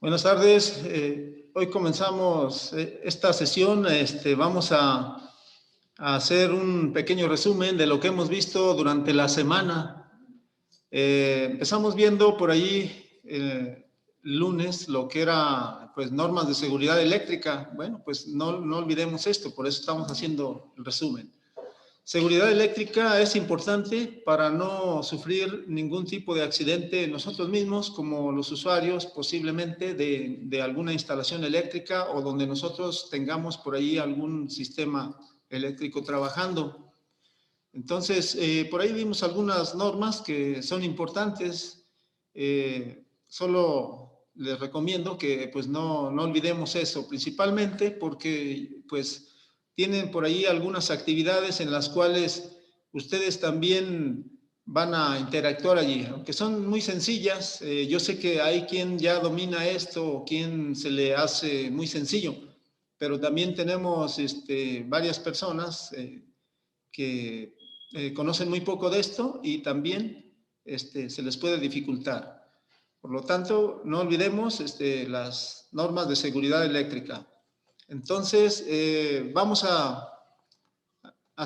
Buenas tardes. Hoy comenzamos esta sesión. Vamos a hacer un pequeño resumen de lo que hemos visto durante la semana. Empezamos viendo por ahí lunes lo que era pues normas de seguridad eléctrica. Bueno, pues no olvidemos esto, por eso estamos haciendo el resumen. Seguridad eléctrica es importante para no sufrir ningún tipo de accidente nosotros mismos como los usuarios posiblemente de alguna instalación eléctrica o donde nosotros tengamos por ahí algún sistema eléctrico trabajando. Entonces, por ahí vimos algunas normas que son importantes. Solo les recomiendo que pues no olvidemos eso, principalmente porque pues tienen por ahí algunas actividades en las cuales ustedes también van a interactuar allí, aunque son muy sencillas. Yo sé que hay quien ya domina esto o quien se le hace muy sencillo, pero también tenemos varias personas que conocen muy poco de esto y también se les puede dificultar. Por lo tanto, no olvidemos las normas de seguridad eléctrica. Entonces, vamos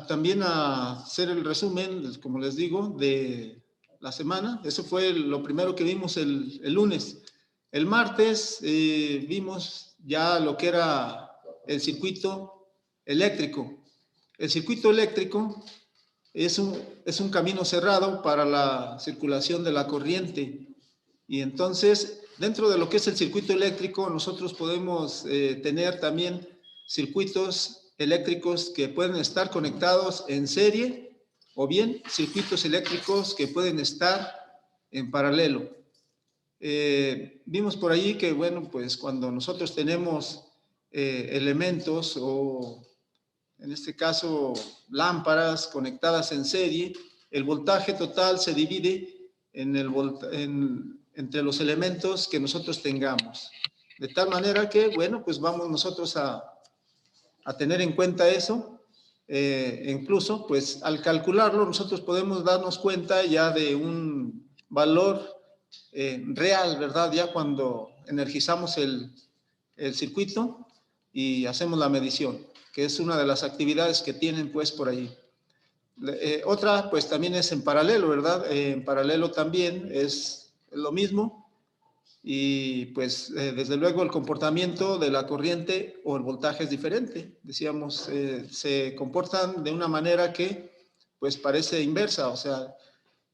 también a hacer el resumen, como les digo, de la semana. Eso fue lo primero que vimos el lunes. El martes vimos ya lo que era el circuito eléctrico. El circuito eléctrico es un camino cerrado para la circulación de la corriente. Y entonces, dentro de lo que es el circuito eléctrico, nosotros podemos tener también circuitos eléctricos que pueden estar conectados en serie o bien circuitos eléctricos que pueden estar en paralelo. Vimos por ahí que, bueno, pues cuando nosotros tenemos elementos o en este caso lámparas conectadas en serie, el voltaje total se divide entre los elementos que nosotros tengamos. De tal manera que, bueno, pues vamos nosotros a tener en cuenta eso. Incluso, pues al calcularlo, nosotros podemos darnos cuenta ya de un valor real, ¿verdad? Ya cuando energizamos el circuito y hacemos la medición, que es una de las actividades que tienen pues por ahí. Otra pues también es en paralelo, ¿verdad? En paralelo también es lo mismo y pues desde luego el comportamiento de la corriente o el voltaje es diferente. Decíamos, se comportan de una manera que pues parece inversa, o sea,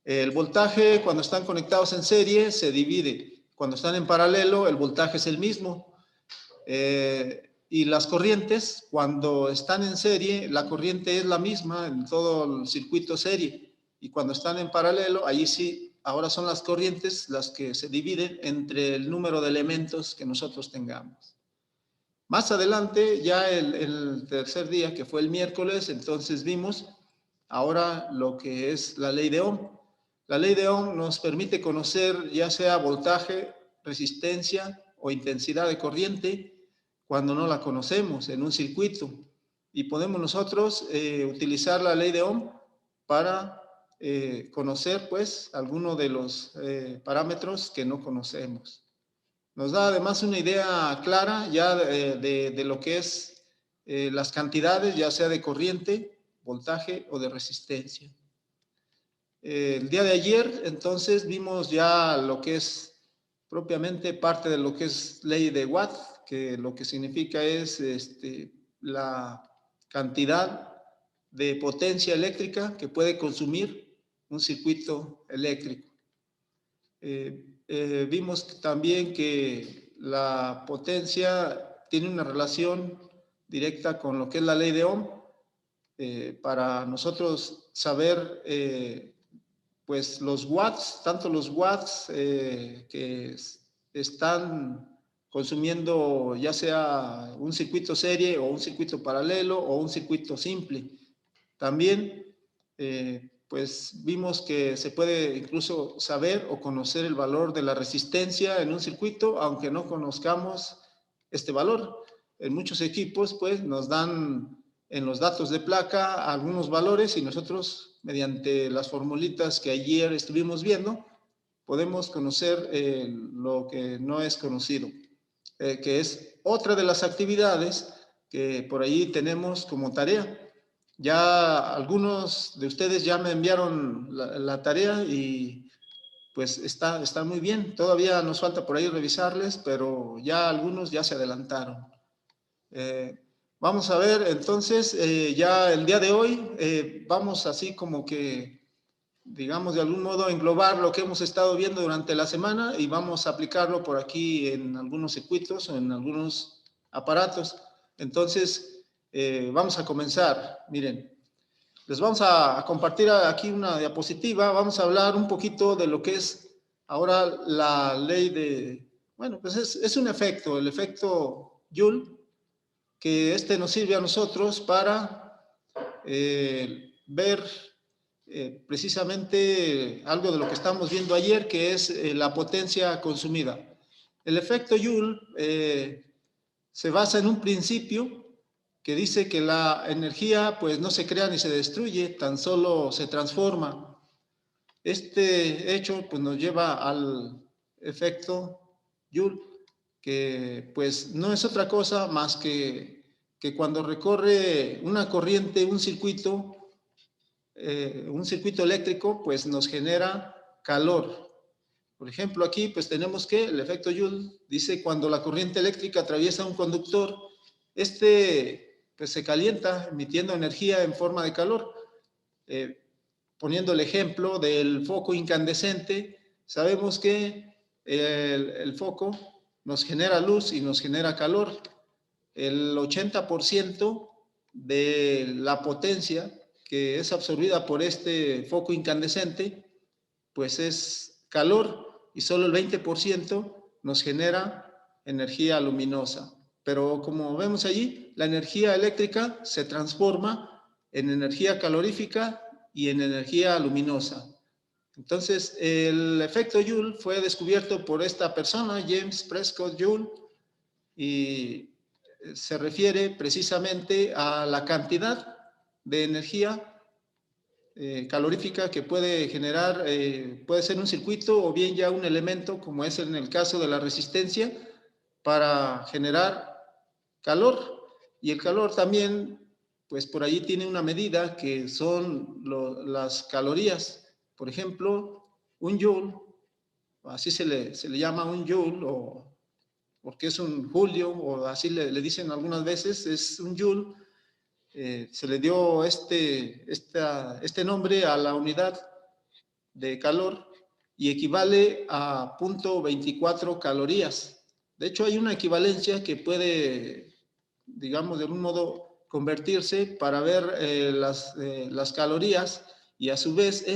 el voltaje cuando están conectados en serie se divide, cuando están en paralelo el voltaje es el mismo. Y las corrientes, cuando están en serie, la corriente es la misma en todo el circuito serie. Y cuando están en paralelo, allí sí, ahora son las corrientes las que se dividen entre el número de elementos que nosotros tengamos. Más adelante, ya el tercer día, que fue el miércoles, entonces vimos ahora lo que es la ley de Ohm. La ley de Ohm nos permite conocer ya sea voltaje, resistencia o intensidad de corriente cuando no la conocemos en un circuito. Y podemos nosotros utilizar la ley de Ohm para conocer pues algunos de los parámetros que no conocemos. Nos da además una idea clara ya de lo que es las cantidades, ya sea de corriente, voltaje o de resistencia. El día de ayer, entonces, vimos ya lo que es propiamente parte de lo que es ley de Watt, que lo que significa es la cantidad de potencia eléctrica que puede consumir un circuito eléctrico. Vimos también que la potencia tiene una relación directa con lo que es la ley de Ohm. Para nosotros saber pues los watts, tanto los watts que están consumiendo ya sea un circuito serie o un circuito paralelo o un circuito simple. También pues vimos que se puede incluso saber o conocer el valor de la resistencia en un circuito, aunque no conozcamos este valor. En muchos equipos pues nos dan en los datos de placa algunos valores y nosotros mediante las formulitas que ayer estuvimos viendo podemos conocer lo que no es conocido. que es otra de las actividades que por ahí tenemos como tarea. Ya algunos de ustedes ya me enviaron la tarea y pues está muy bien. Todavía nos falta por ahí revisarles, pero ya algunos ya se adelantaron. Vamos a ver, entonces, ya el día de hoy vamos así como que, digamos, de algún modo englobar lo que hemos estado viendo durante la semana y vamos a aplicarlo por aquí en algunos circuitos o en algunos aparatos. Entonces, vamos a comenzar. Miren, les vamos a compartir aquí una diapositiva. Vamos a hablar un poquito de lo que es ahora la ley de, bueno, pues es un efecto, el efecto Joule, que nos sirve a nosotros para ver precisamente algo de lo que estamos viendo ayer, que es la potencia consumida. El efecto Joule se basa en un principio que dice que la energía pues no se crea ni se destruye, tan solo se transforma. Este hecho pues nos lleva al efecto Joule, que pues no es otra cosa más que cuando recorre una corriente, un circuito eléctrico, pues nos genera calor. Por ejemplo, aquí pues tenemos que el efecto Joule dice cuando la corriente eléctrica atraviesa un conductor, pues se calienta emitiendo energía en forma de calor. Poniendo el ejemplo del foco incandescente, sabemos que el foco nos genera luz y nos genera calor. El 80% de la potencia que es absorbida por este foco incandescente, pues es calor y solo el 20% nos genera energía luminosa. Pero como vemos allí, la energía eléctrica se transforma en energía calorífica y en energía luminosa. Entonces, el efecto Joule fue descubierto por esta persona, James Prescott Joule, y se refiere precisamente a la cantidad de energía calorífica que puede generar, puede ser un circuito o bien ya un elemento, como es en el caso de la resistencia, para generar calor. Y el calor también, pues por allí tiene una medida que son las calorías. Por ejemplo, un joule, así se le llama un joule, o porque es un julio, o así le dicen algunas veces, es un joule. Se le dio este nombre a la unidad de calor y equivale a 0.24 calorías. De hecho, hay una equivalencia que puede, digamos, de algún modo convertirse para ver las calorías y a su vez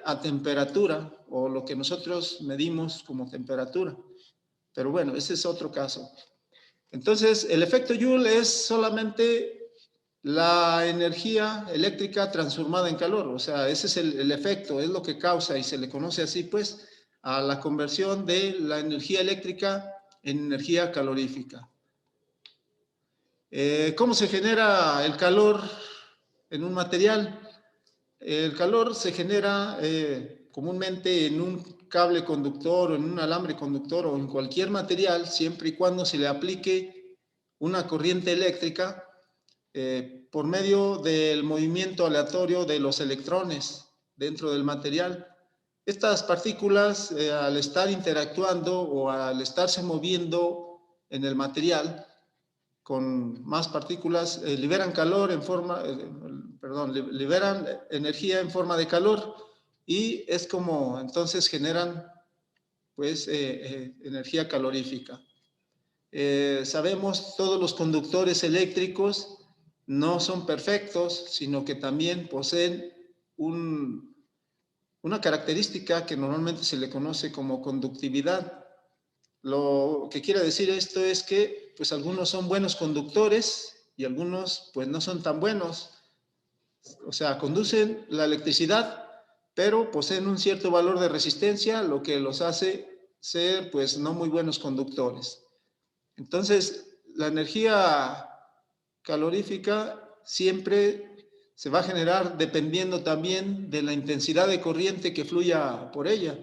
a temperatura, o lo que nosotros medimos como temperatura. Pero bueno, ese es otro caso. Entonces, el efecto Joule es solamente la energía eléctrica transformada en calor. O sea, ese es el efecto, es lo que causa y se le conoce así, pues, a la conversión de la energía eléctrica en energía calorífica. ¿Cómo se genera el calor en un material? El calor se genera comúnmente en un cable conductor o en un alambre conductor o en cualquier material, siempre y cuando se le aplique una corriente eléctrica por medio del movimiento aleatorio de los electrones dentro del material. Estas partículas, al estar interactuando o al estarse moviendo en el material con más partículas, liberan calor en forma, liberan energía en forma de calor y es como entonces generan pues energía calorífica. Sabemos todos los conductores eléctricos no son perfectos, sino que también poseen una característica que normalmente se le conoce como conductividad. Lo que quiere decir esto es que pues algunos son buenos conductores y algunos pues no son tan buenos. O sea, conducen la electricidad, pero poseen un cierto valor de resistencia, lo que los hace ser pues no muy buenos conductores. Entonces, la energía calorífica siempre se va a generar dependiendo también de la intensidad de corriente que fluya por ella.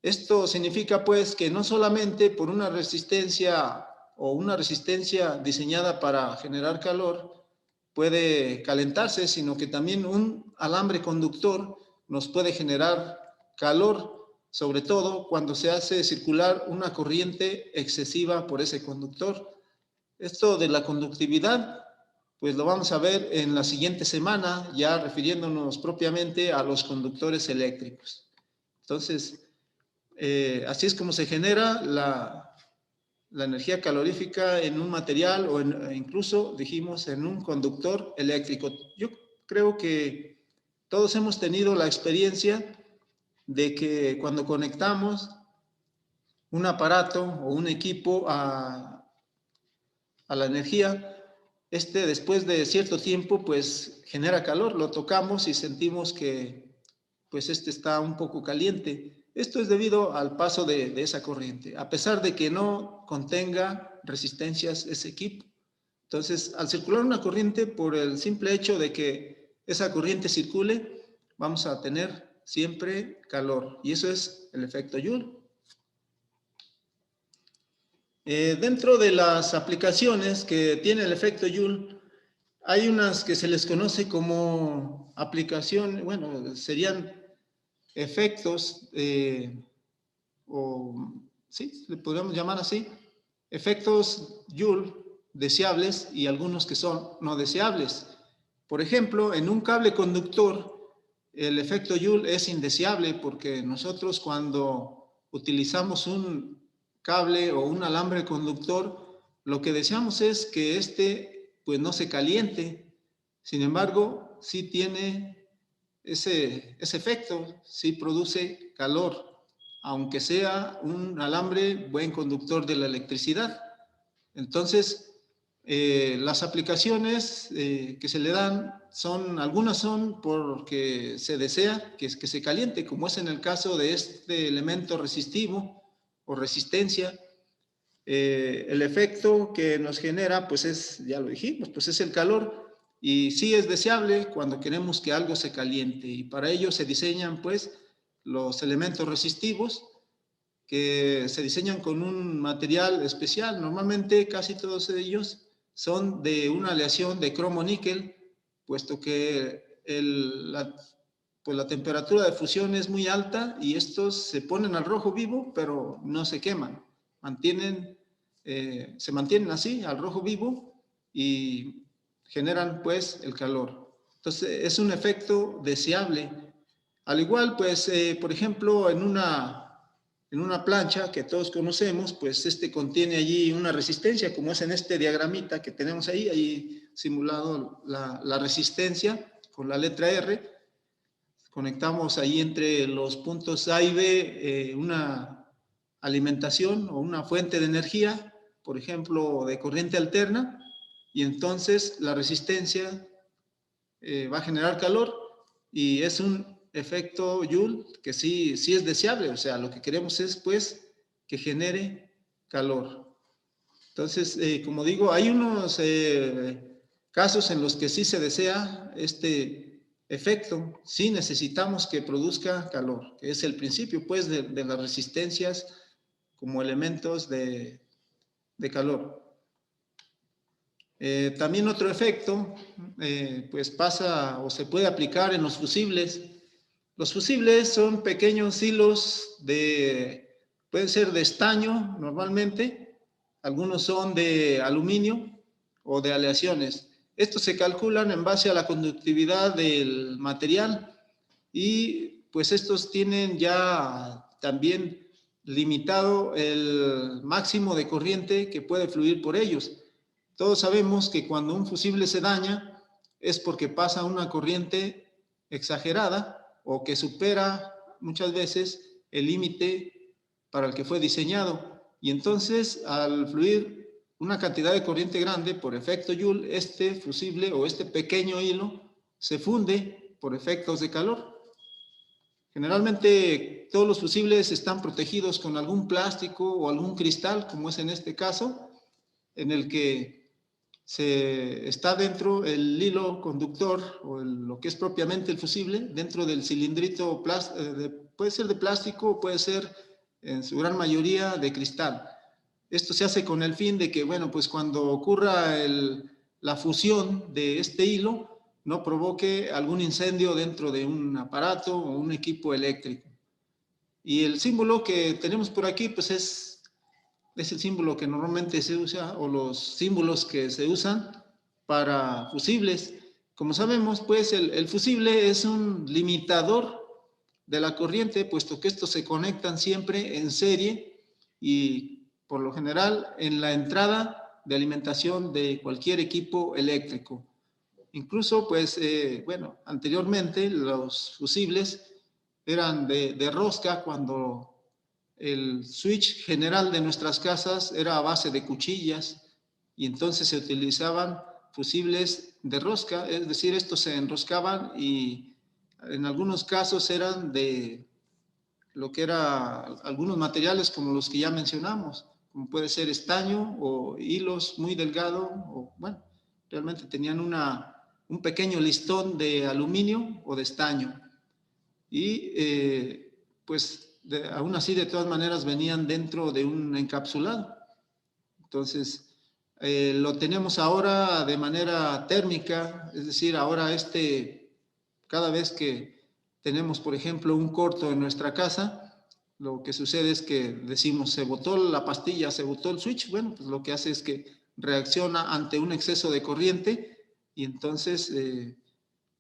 Esto significa pues que no solamente por una resistencia o una resistencia diseñada para generar calor puede calentarse, sino que también un alambre conductor nos puede generar calor, sobre todo cuando se hace circular una corriente excesiva por ese conductor. Esto de la conductividad, pues lo vamos a ver en la siguiente semana, ya refiriéndonos propiamente a los conductores eléctricos. Entonces, así es como se genera la energía calorífica en un material o incluso, dijimos, en un conductor eléctrico. Yo creo que todos hemos tenido la experiencia de que cuando conectamos un aparato o un equipo a la energía, después de cierto tiempo, pues genera calor, lo tocamos y sentimos que pues está un poco caliente. Esto es debido al paso de esa corriente, a pesar de que no contenga resistencias ese equipo. Entonces, al circular una corriente, por el simple hecho de que esa corriente circule, vamos a tener siempre calor. Y eso es el efecto Joule. Dentro de las aplicaciones que tiene el efecto Joule, hay unas que se les conoce como aplicación, bueno, serían efectos, o sí, le podríamos llamar así, efectos Joule deseables y algunos que son no deseables. Por ejemplo, en un cable conductor, el efecto Joule es indeseable porque nosotros cuando utilizamos un cable o un alambre conductor, lo que deseamos es que pues no se caliente. Sin embargo, sí tiene ese efecto, sí produce calor, aunque sea un alambre buen conductor de la electricidad. Entonces, las aplicaciones que se le dan algunas son porque se desea que se caliente, como es en el caso de este elemento resistivo o resistencia. El efecto que nos genera, pues ya lo dijimos, pues es el calor. Y sí es deseable cuando queremos que algo se caliente, y para ello se diseñan pues los elementos resistivos, que se diseñan con un material especial. Normalmente casi todos ellos son de una aleación de cromo-níquel, puesto que pues la temperatura de fusión es muy alta y estos se ponen al rojo vivo, pero no se queman, se mantienen así al rojo vivo y generan pues el calor. Entonces es un efecto deseable. Al igual, pues, por ejemplo, en una plancha que todos conocemos, pues contiene allí una resistencia, como es en este diagramita que tenemos ahí simulado la resistencia con la letra R. Conectamos ahí entre los puntos A y B una alimentación o una fuente de energía, por ejemplo, de corriente alterna, y entonces la resistencia va a generar calor y es un efecto Joule que sí es deseable. O sea, lo que queremos es pues que genere calor. Entonces, como digo, hay unos casos en los que sí se desea este efecto, sí necesitamos que produzca calor, que es el principio pues de las resistencias como elementos de calor. También otro efecto, pues pasa o se puede aplicar en los fusibles. Los fusibles son pequeños hilos pueden ser de estaño normalmente, algunos son de aluminio o de aleaciones. Estos se calculan en base a la conductividad del material y pues estos tienen ya también limitado el máximo de corriente que puede fluir por ellos. Todos sabemos que cuando un fusible se daña es porque pasa una corriente exagerada o que supera muchas veces el límite para el que fue diseñado. Y entonces, al fluir una cantidad de corriente grande por efecto Joule, este fusible o este pequeño hilo se funde por efectos de calor. Generalmente todos los fusibles están protegidos con algún plástico o algún cristal, como es en este caso, en el que está dentro el hilo conductor o lo que es propiamente el fusible, dentro del cilindrito, puede ser de plástico o puede ser en su gran mayoría de cristal. Esto se hace con el fin de que, bueno, pues cuando ocurra la fusión de este hilo, no provoque algún incendio dentro de un aparato o un equipo eléctrico. Y el símbolo que tenemos por aquí, pues es el símbolo que normalmente se usa, o los símbolos que se usan para fusibles. Como sabemos, pues el fusible es un limitador de la corriente, puesto que estos se conectan siempre en serie y por lo general en la entrada de alimentación de cualquier equipo eléctrico. Incluso, pues, bueno, anteriormente los fusibles eran de rosca, cuando el switch general de nuestras casas era a base de cuchillas, y entonces se utilizaban fusibles de rosca, es decir, estos se enroscaban y en algunos casos eran de lo que era algunos materiales como los que ya mencionamos, como puede ser estaño o hilos muy delgados, o bueno, realmente tenían un pequeño listón de aluminio o de estaño. Y pues aún así, de todas maneras, venían dentro de un encapsulado. Entonces, lo tenemos ahora de manera térmica, es decir, ahora cada vez que tenemos, por ejemplo, un corto en nuestra casa, lo que sucede es que decimos, se botó la pastilla, se botó el switch. Bueno, pues lo que hace es que reacciona ante un exceso de corriente, y entonces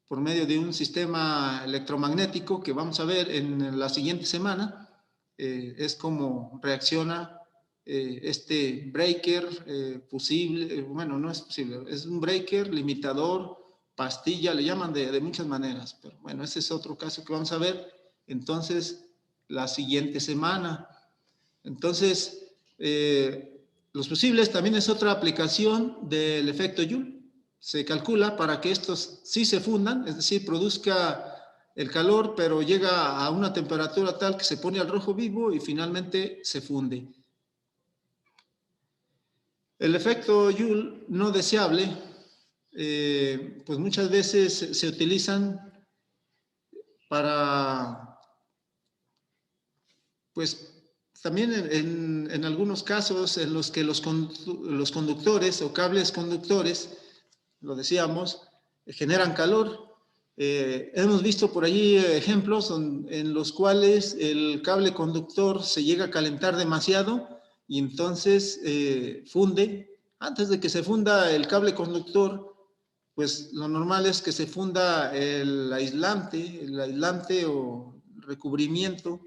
por medio de un sistema electromagnético que vamos a ver en la siguiente semana, es como reacciona este breaker fusible. Bueno, no es posible, es un breaker, limitador, pastilla, le llaman de muchas maneras, pero bueno, ese es otro caso que vamos a ver entonces la siguiente semana. Entonces, los fusibles también es otra aplicación del efecto Joule. Se calcula para que estos sí se fundan, es decir, produzca el calor, pero llega a una temperatura tal que se pone al rojo vivo y finalmente se funde. El efecto Joule no deseable, pues muchas veces se utilizan para, pues también en algunos casos en los que los conductores o cables conductores, lo decíamos, generan calor. Hemos visto por allí ejemplos en los cuales el cable conductor se llega a calentar demasiado y entonces funde. Antes de que se funda el cable conductor, pues lo normal es que se funda el aislante o recubrimiento,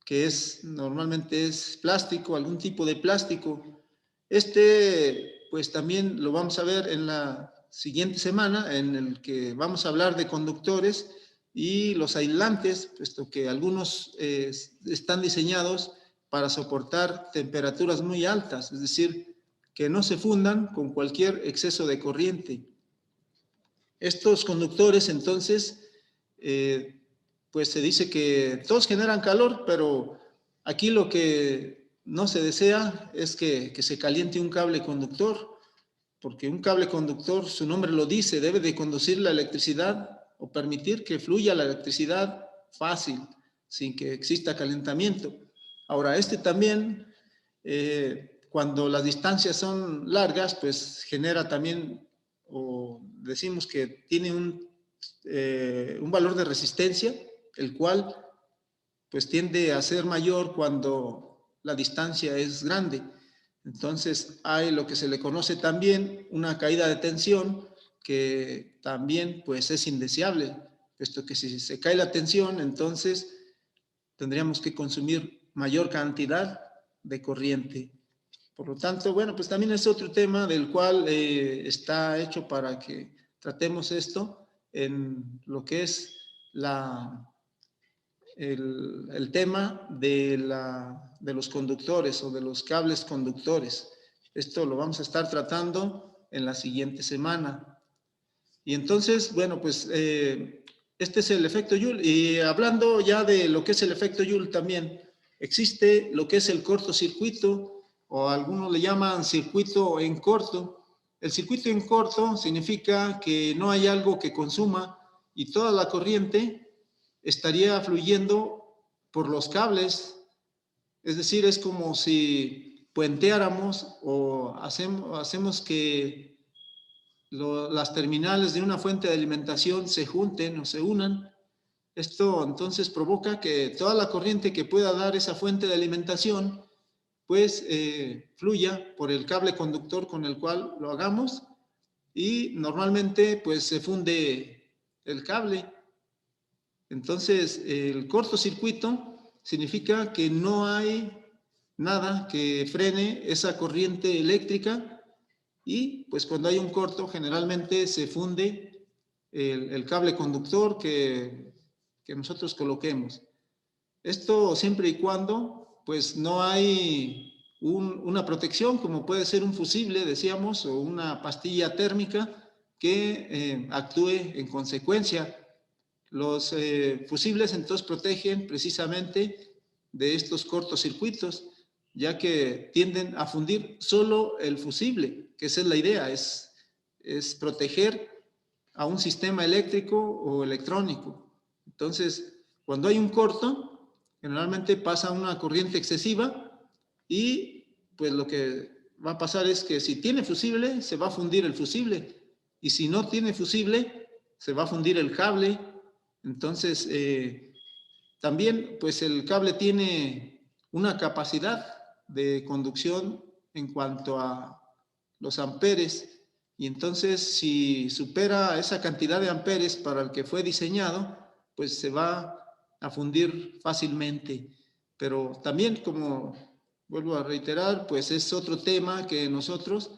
que normalmente es plástico, algún tipo de plástico. Pues también lo vamos a ver en la siguiente semana, en el que vamos a hablar de conductores y los aislantes, puesto que algunos están diseñados para soportar temperaturas muy altas, es decir, que no se fundan con cualquier exceso de corriente. Estos conductores, entonces, pues se dice que todos generan calor, pero aquí lo que no se desea es que se caliente un cable conductor, porque un cable conductor, su nombre lo dice, debe de conducir la electricidad o permitir que fluya la electricidad fácil, sin que exista calentamiento. Ahora, también, cuando las distancias son largas, pues genera también, o decimos que tiene un valor de resistencia, el cual pues tiende a ser mayor cuando la distancia es grande. Entonces hay lo que se le conoce también una caída de tensión, que también pues es indeseable, puesto que si se cae la tensión, entonces tendríamos que consumir mayor cantidad de corriente. Por lo tanto, bueno, pues también es otro tema del cual está hecho para que tratemos esto en lo que es el tema de los conductores o de los cables conductores. Esto lo vamos a estar tratando en la siguiente semana. Y entonces, bueno, pues este es el efecto Joule. Y hablando ya de lo que es el efecto Joule también, existe lo que es el cortocircuito, o algunos le llaman circuito en corto. El circuito en corto significa que no hay algo que consuma y toda la corriente estaría fluyendo por los cables. Es decir, es como si puenteáramos o hacemos que las terminales de una fuente de alimentación se junten o se unan, esto entonces provoca que toda la corriente que pueda dar esa fuente de alimentación pues fluya por el cable conductor con el cual lo hagamos, y normalmente pues se funde el cable. Entonces el cortocircuito significa que no hay nada que frene esa corriente eléctrica, y pues cuando hay un corto generalmente se funde el cable conductor que nosotros coloquemos. Esto siempre y cuando pues no hay una protección, como puede ser un fusible, decíamos, o una pastilla térmica que actúe en consecuencia. Los fusibles entonces protegen precisamente de estos cortocircuitos, ya que tienden a fundir solo el fusible, que esa es la idea, es proteger a un sistema eléctrico o electrónico. Entonces, cuando hay un corto, generalmente pasa una corriente excesiva y pues lo que va a pasar es que si tiene fusible, se va a fundir el fusible, y si no tiene fusible, se va a fundir el cable. Entonces, también pues el cable tiene una capacidad de conducción en cuanto a los amperes, y entonces si supera esa cantidad de amperes para el que fue diseñado, pues se va a fundir fácilmente. Pero también, como vuelvo a reiterar, pues es otro tema que nosotros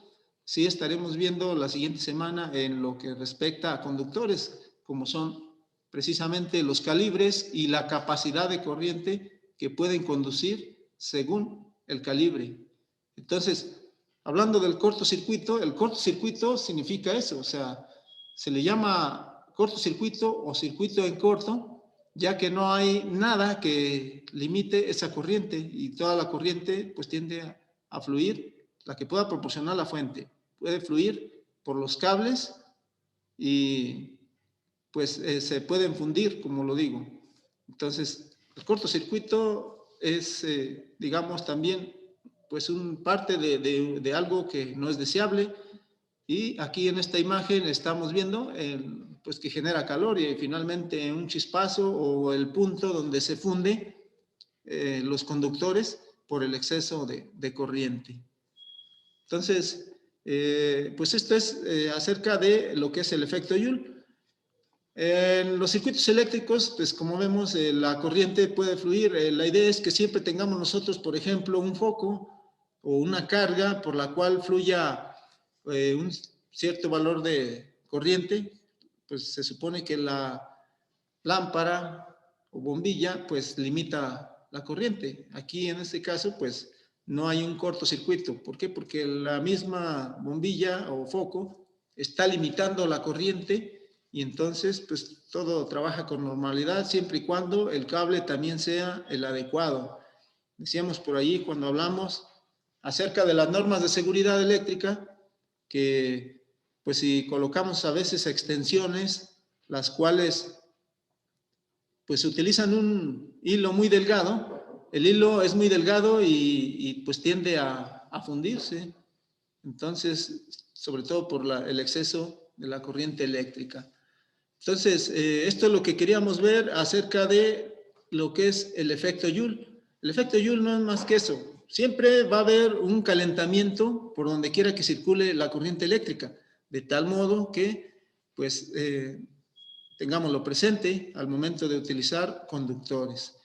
sí estaremos viendo la siguiente semana en lo que respecta a conductores, como son precisamente los calibres y la capacidad de corriente que pueden conducir según el calibre. Entonces, hablando del cortocircuito, el cortocircuito significa eso, o sea, se le llama cortocircuito o circuito en corto, ya que no hay nada que limite esa corriente, y toda la corriente pues tiende a fluir, la que pueda proporcionar la fuente, puede fluir por los cables y pues se pueden fundir, como lo digo. Entonces, el cortocircuito es, digamos, también pues un parte de algo que no es deseable, y aquí en esta imagen estamos viendo pues que genera calor, y finalmente un chispazo o el punto donde se funde los conductores por el exceso de corriente. Entonces, pues esto es acerca de lo que es el efecto Joule. En los circuitos eléctricos, pues como vemos, la corriente puede fluir. La idea es que siempre tengamos nosotros, por ejemplo, un foco o una carga por la cual fluya un cierto valor de corriente. Pues se supone que la lámpara o bombilla pues limita la corriente. Aquí en este caso pues no hay un cortocircuito. ¿Por qué? Porque la misma bombilla o foco está limitando la corriente, y entonces pues todo trabaja con normalidad siempre y cuando el cable también sea el adecuado. Decíamos por ahí cuando hablamos acerca de las normas de seguridad eléctrica que pues si colocamos a veces extensiones las cuales pues utilizan un hilo muy delgado, el hilo es muy delgado y pues tiende a fundirse, entonces sobre todo por el exceso de la corriente eléctrica. Entonces, esto es lo que queríamos ver acerca de lo que es el efecto Joule. El efecto Joule no es más que eso. Siempre va a haber un calentamiento por donde quiera que circule la corriente eléctrica, de tal modo que, pues, tengámoslo presente al momento de utilizar conductores.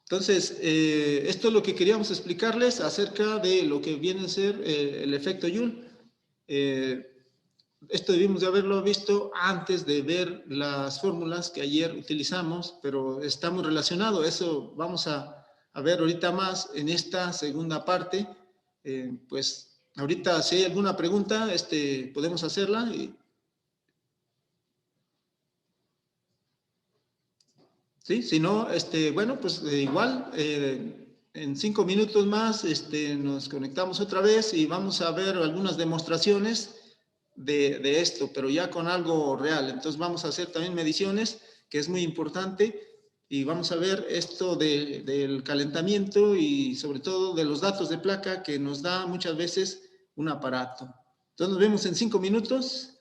Entonces, esto es lo que queríamos explicarles acerca de lo que viene a ser el efecto Joule. Esto debimos de haberlo visto antes de ver las fórmulas que ayer utilizamos, pero está muy relacionado. Eso vamos a ver ahorita más en esta segunda parte. Pues ahorita si hay alguna pregunta, podemos hacerla. Sí, si no, bueno, pues igual en 5 minutos más nos conectamos otra vez y vamos a ver algunas demostraciones de esto, pero ya con algo real. Entonces vamos a hacer también mediciones, que es muy importante, y vamos a ver esto del calentamiento y sobre todo de los datos de placa que nos da muchas veces un aparato. Entonces nos vemos en 5 minutos.